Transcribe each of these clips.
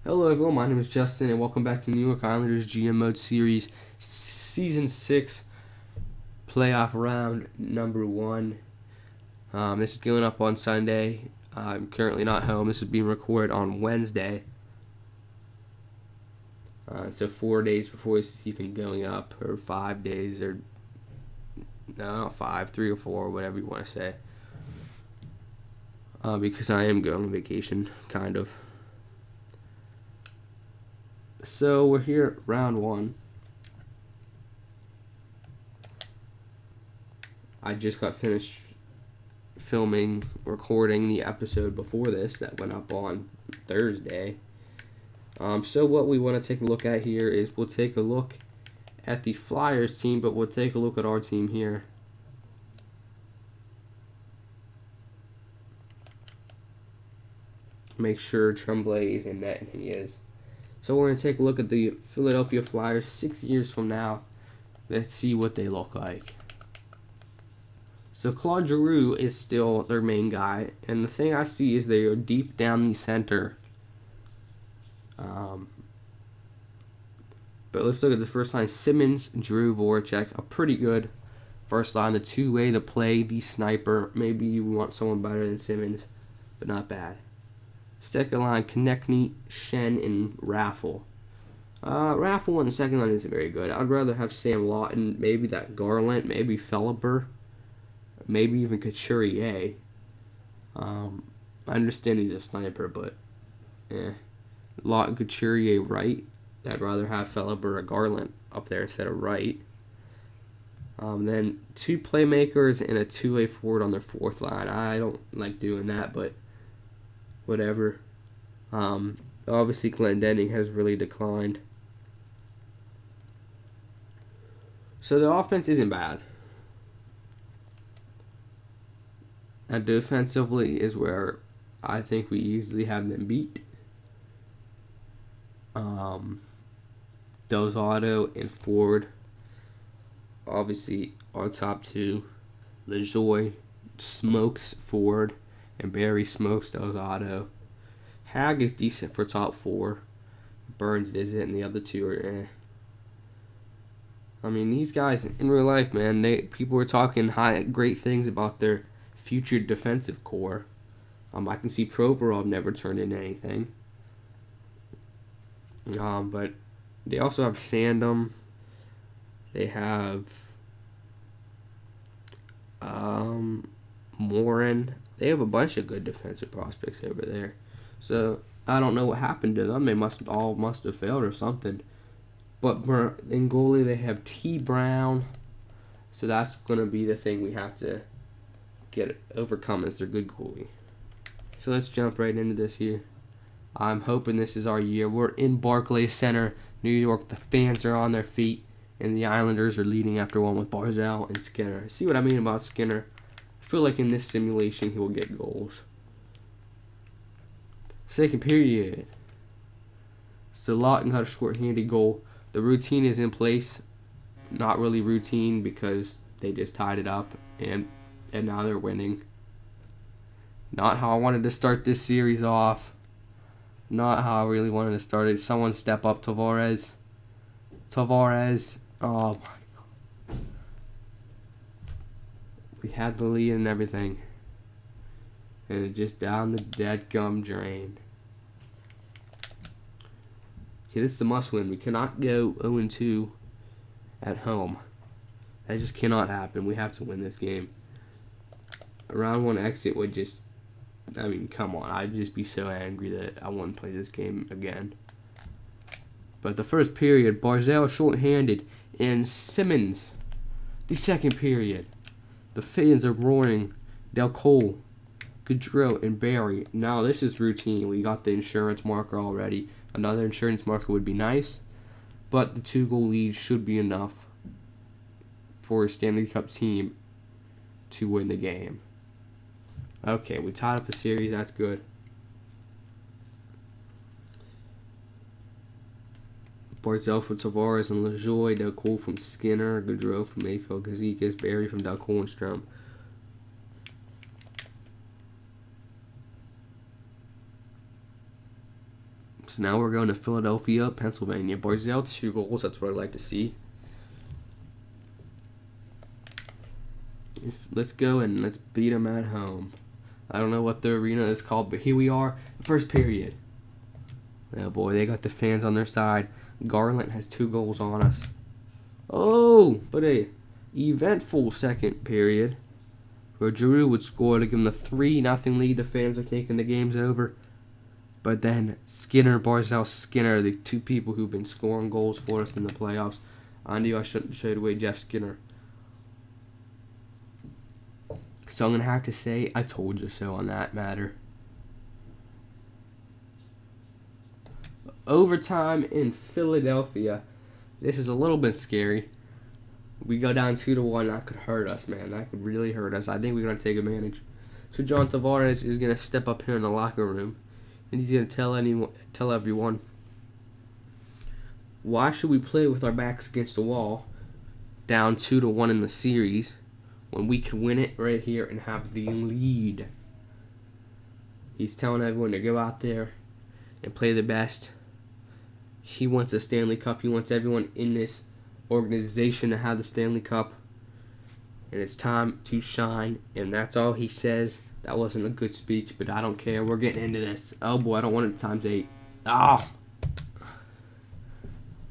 Hello everyone, my name is Justin and welcome back to New York Islanders GM Mode Series Season 6 Playoff Round Number 1. This is going up on Sunday. I'm currently not home. This is being recorded on Wednesday. So 4 days before this is even going up, or 5 days, or no, not 5, 3 or 4, whatever you want to say. Because I am going on vacation, kind of. So we're here at round 1. I just got finished recording the episode before this that went up on Thursday. So what we want to take a look at here is we'll take a look at the Flyers team, but we'll take a look at our team here. Make sure Tremblay is in net, and he is. So we're going to take a look at the Philadelphia Flyers 6 years from now. Let's see what they look like. So Claude Giroux is still their main guy, and the thing I see is they are deep down the center. But let's look at the first line. Simmons, Giroux, Voracek, a pretty good first line. The two-way, the play, the sniper. Maybe you want someone better than Simmons, but not bad. Second line, Konechny, Shen, and Raffle. Raffle on the second line isn't very good. I'd rather have Sam Lawton, maybe that Garland, maybe Felleber, maybe even Couturier. I understand he's a sniper, but Lawton, Couturier, right. I'd rather have Felleber or Garland up there instead of Wright. Then two playmakers and a two-way forward on their fourth line. I don't like doing that, but whatever. Obviously, Glendening has really declined. So the offense isn't bad. And defensively is where I think we easily have them beat. Dozado and Ford, obviously, our top two. LaJoie smokes Ford, and Barry smokes Dozado. Hag is decent for top 4. Burns isn't, and the other two are I mean, these guys in real life, man, people are talking great things about their future defensive core. I can see Provorov never turned into anything. But they also have Sandom. They have Morin. They have a bunch of good defensive prospects over there. So I don't know what happened to them. They must have failed or something. But in goalie they have T. Brown. So that's going to be the thing we have to overcome as their good goalie. So let's jump right into this here. I'm hoping this is our year. We're in Barclays Center, New York. The fans are on their feet, and the Islanders are leading after one with Barzal and Skinner. See what I mean about Skinner? I feel like in this simulation he will get goals. Second period. So Lawton got a short-handed goal. The routine is in place. Not really routine because they just tied it up, and now they're winning. Not how I wanted to start this series off. Not how I really wanted to start it. Someone step up, Tavares. Oh my God. We had the lead and everything. And it just down the dead gum drain. Okay, this is a must win. We cannot go 0-2 at home. That just cannot happen. We have to win this game. A round 1 exit would just, I mean, come on. I'd just be so angry that I wouldn't play this game again. But the first period, Barzal short-handed, and Simmons. The second period, the fans are roaring. Delcole, Gaudreau, and Barry. Now this is routine. We got the insurance marker already. Another insurance marker would be nice, but the 2-goal lead should be enough for a Stanley Cup team to win the game. Okay, we tied up the series. That's good. Barzal from Tavares and LaJoie. Delcole from Skinner. Gaudreau from Mayfield. Gazikas. Barry from Delcole and Strom. So now we're going to Philadelphia, Pennsylvania. Barzal, 2 goals. That's what I'd like to see. Let's go and let's beat them at home. I don't know what the arena is called, but here we are. First period. Oh boy, they got the fans on their side. Garland has 2 goals on us. Oh, but a eventful second period where Giroux would score to give them the 3-0 lead. The fans are thinking the game's over. But then Skinner, Barzal, Skinner, the 2 people who've been scoring goals for us in the playoffs. I knew I shouldn't have traded away Jeff Skinner. So I'm going to have to say I told you so on that matter. Overtime in Philadelphia. This is a little bit scary. We go down 2-1. That could hurt us, man. That could really hurt us. I think we're going to take advantage. So John Tavares is going to step up here in the locker room. And he's going to tell everyone, why should we play with our backs against the wall, down 2-1 in the series, when we can win it right here and have the lead? He's telling everyone to go out there and play the best. He wants a Stanley Cup. He wants everyone in this organization to have the Stanley Cup. And it's time to shine. And that's all he says. That wasn't a good speech, but I don't care. We're getting into this. Oh boy, I don't want it times 8. Ah!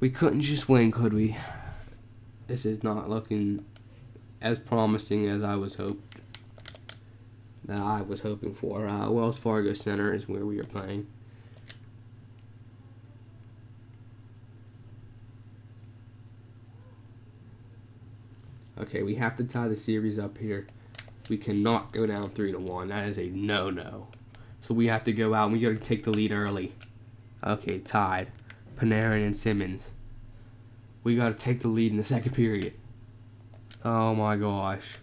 We couldn't just win, could we? This is not looking as promising as I was hoping for. Wells Fargo Center is where we are playing. Okay, we have to tie the series up here. We cannot go down 3-1. That is a no-no. So we have to go out and we got to take the lead early. Okay, tied. Panarin and Simmons. We got to take the lead in the second period. Oh my gosh.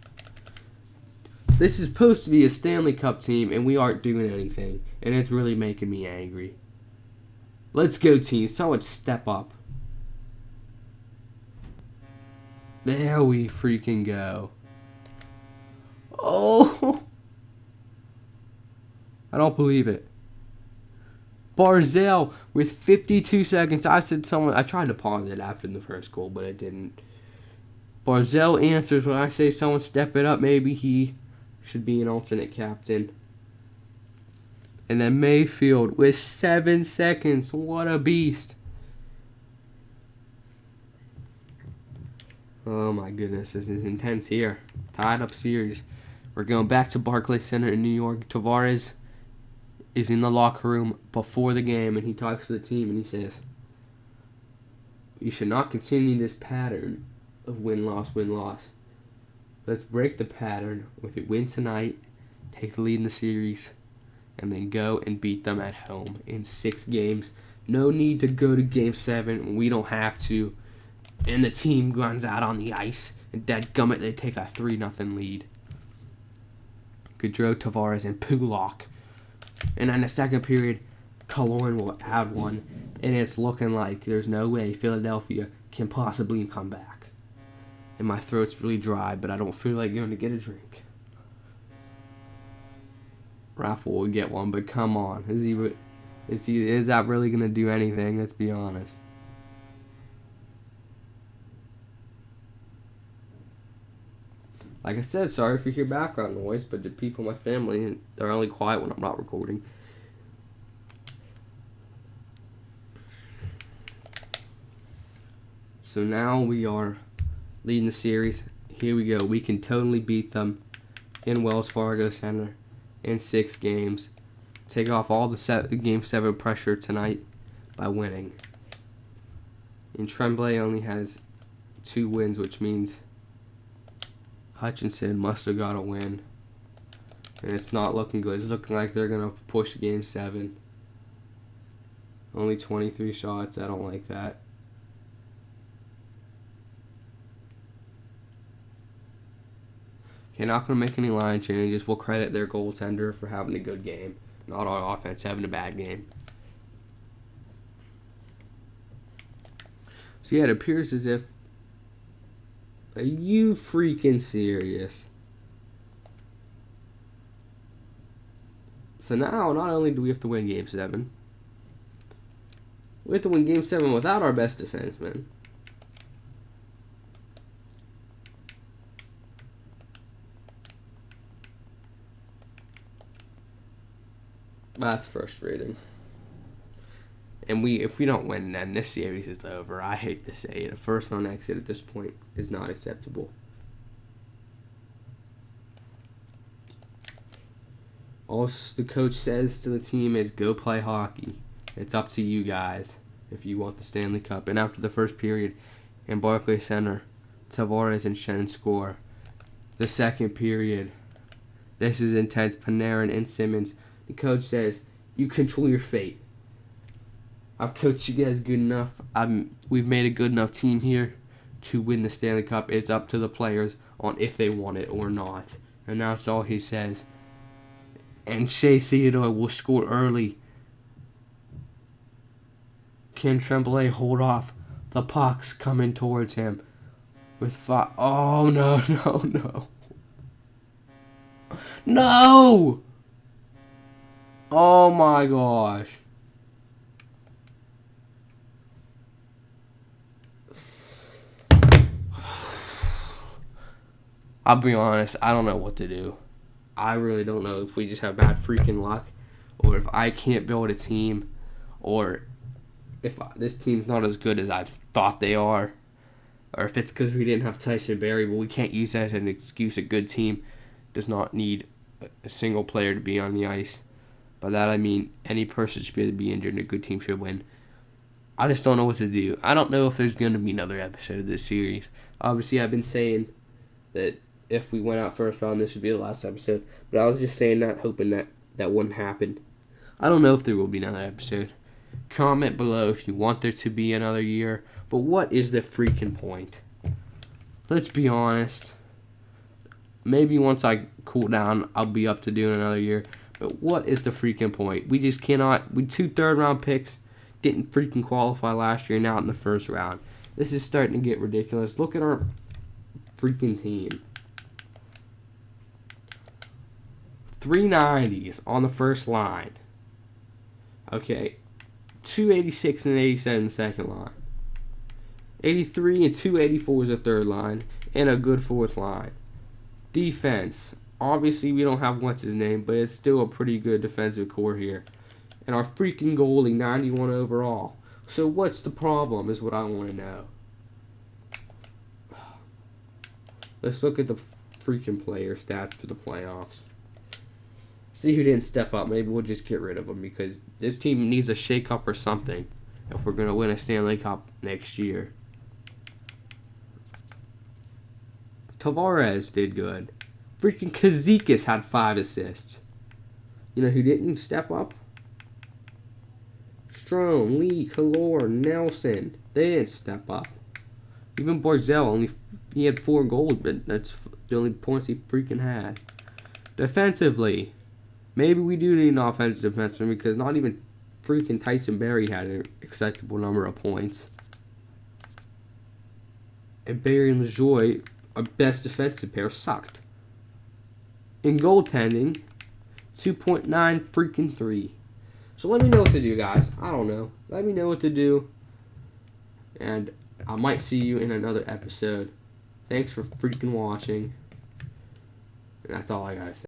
This is supposed to be a Stanley Cup team and we aren't doing anything. And it's really making me angry. Let's go, team. Someone step up. There we freaking go. Oh! I don't believe it. Barzal with 52 seconds. I tried to pause it after the first goal, but it didn't. Barzal answers when I say someone step it up. Maybe he should be an alternate captain. And then Mayfield with 7 seconds. What a beast. Oh my goodness, this is intense here. Tied up series. We're going back to Barclays Center in New York. Tavares is in the locker room before the game, and he talks to the team, and he says, "We should not continue this pattern of win-loss, win-loss. Let's break the pattern. If we win tonight, take the lead in the series, and then go and beat them at home in 6 games. No need to go to Game 7. We don't have to." And the team runs out on the ice, and dadgummit, they take a 3-0 lead. Gaudreau, Tavares, and Pulak. And in the second period, Kaloran will add one, and it's looking like there's no way Philadelphia can possibly come back. And my throat's really dry, but I don't feel like going to get a drink. Raffle will get one, but come on. Is that really going to do anything? Let's be honest. Like I said, sorry if you hear background noise, but the people in my family, they're only quiet when I'm not recording. So now we are leading the series. Here we go. We can totally beat them in Wells Fargo Center in 6 games. Take off all the Game 7 pressure tonight by winning. And Tremblay only has 2 wins, which means Hutchinson must have got a win. And it's not looking good. It's looking like they're going to push Game 7. Only 23 shots. I don't like that. Okay, not going to make any line changes. We'll credit their goaltender for having a good game. Not our offense having a bad game. So yeah, it appears as if... Are you freaking serious? So now, not only do we have to win Game 7, We have to win Game 7 without our best defenseman. That's frustrating. And if we don't win, then this series is over. I hate to say it. A first round exit at this point is not acceptable. All the coach says to the team is go play hockey. It's up to you guys if you want the Stanley Cup. And after the first period in Barclays Center, Tavares and Shen score. The second period, this is intense. Panarin and Simmons. The coach says, you control your fate. I've coached you guys good enough. We've made a good enough team here to win the Stanley Cup. It's up to the players on if they want it or not. And that's all he says. And Shea Theodore will score early. Can Tremblay hold off? The puck's coming towards him. With 5. Oh, no, no, no. No! Oh, my gosh. I'll be honest, I don't know what to do. I really don't know if we just have bad freaking luck, or if I can't build a team, or if this team's not as good as I thought they are, or if it's because we didn't have Tyson Barrie, but we can't use that as an excuse. A good team does not need a single player to be on the ice. By that I mean any person should be able to be injured and a good team should win. I just don't know what to do. I don't know if there's going to be another episode of this series. Obviously, I've been saying that if we went out first round, this would be the last episode. But I was just saying that, hoping that wouldn't happen. I don't know if there will be another episode. Comment below if you want there to be another year. But what is the freaking point? Let's be honest. Maybe once I cool down, I'll be up to doing another year. But what is the freaking point? We just cannot. We 2 third-round picks didn't freaking qualify last year, now in the first round. This is starting to get ridiculous. Look at our freaking team. 390s on the first line. Okay. 286 and 87 second line. 83 and 284 is a third line. And a good fourth line. Defense. Obviously, we don't have what's his name, but it's still a pretty good defensive core here. And our freaking goalie, 91 overall. So what's the problem is what I want to know. Let's look at the freaking player stats for the playoffs. See who didn't step up. Maybe we'll just get rid of them because this team needs a shake-up or something if we're going to win a Stanley Cup next year. Tavares did good. Freaking Kazikis had 5 assists. You know who didn't step up? Strome, Lee, Kalor, Nelson. They didn't step up. Even Barzell, he had 4 goals, but that's the only points he freaking had. Defensively, maybe we do need an offensive defenseman because not even freaking Tyson Barrie had an acceptable number of points. And Barrie and LaJoie, our best defensive pair, sucked. In goaltending, 2.9 freaking 3. So let me know what to do, guys. I don't know. Let me know what to do. And I might see you in another episode. Thanks for freaking watching. And that's all I gotta say.